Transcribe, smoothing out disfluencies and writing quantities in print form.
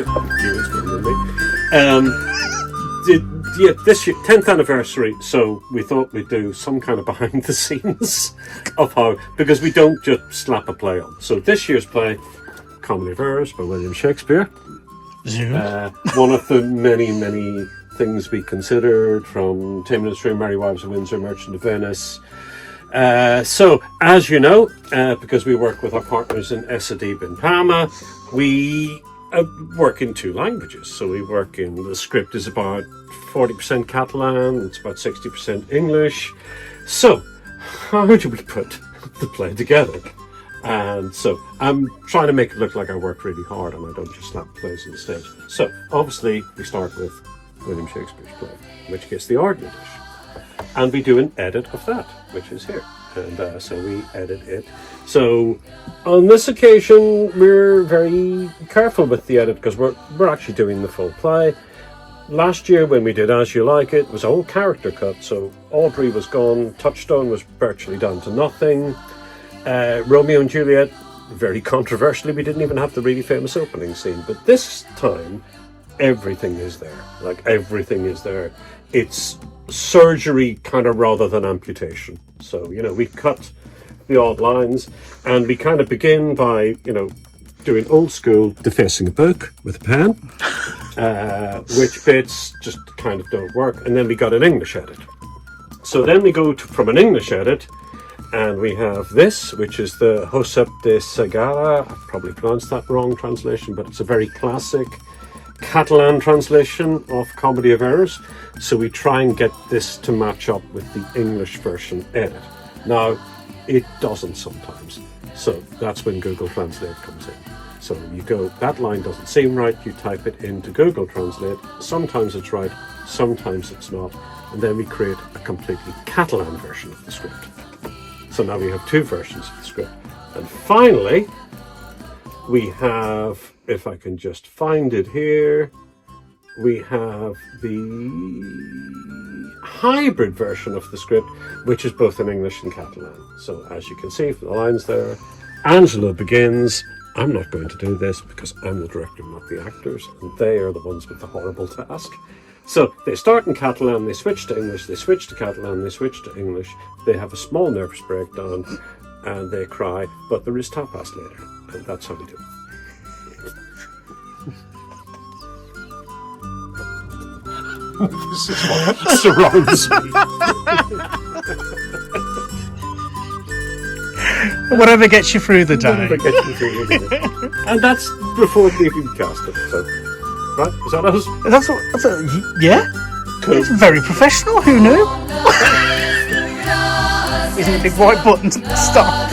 Viewers better than me. This year, 10th anniversary, so we thought we'd do some kind of behind the scenes of how, because we don't just slap a play on. So this year's play, Comedy of Errors by William Shakespeare. One of the many, many things we considered, from Taming of the Shrew, Merry Wives of Windsor, Merchant of Venice. So, as you know, because we work with our partners in Esadib in Palma, we work in two languages. So we work in, the script is about 40% Catalan, it's about 60% English. So, how do we put the play together? And so I'm trying to make it look like I work really hard and I don't just slap plays on the stage. So obviously we start with William Shakespeare's play, which gets the Ordinary Dish. And we do an edit of that, which is here. And so we edit it. So on this occasion, we're very careful with the edit because we're actually doing the full play. Last year when we did As You Like It was a whole character cut. So Audrey was gone, Touchstone was virtually down to nothing. Romeo and Juliet, very controversially, we didn't even have the really famous opening scene. But this time, everything is there. Like, everything is there. It's surgery kind of rather than amputation. So, we cut the odd lines and we kind of begin by, doing old school defacing a book with a pen, which bits just kind of don't work. And then we got an English edit. So then we go from an English edit, and we have this, which is the Josep de Segara. I've probably pronounced that wrong translation, but it's a very classic Catalan translation of Comedy of Errors. So we try and get this to match up with the English version edit. Now, it doesn't sometimes. So that's when Google Translate comes in. So you go, that line doesn't seem right, you type it into Google Translate. Sometimes it's right, sometimes it's not. And then we create a completely Catalan version of the script. So now we have two versions of the script. And finally, we have, if I can just find it here, we have the hybrid version of the script, which is both in English and Catalan. So as you can see from the lines there, Angela begins, I'm not going to do this because I'm the director, not the actors, and they are the ones with the horrible task. So they start in Catalan, they switch to English, they switch to Catalan, they switch to English, they have a small nervous breakdown, and they cry, but there is tapas later, and that's how we do it. This is what surrounds me. Whatever gets you through the day. Whatever gets you through the day. And that's before they've even cast it, so... Right, is that us? Yeah? Cool. It's very professional, who knew? Isn't a big white button to start.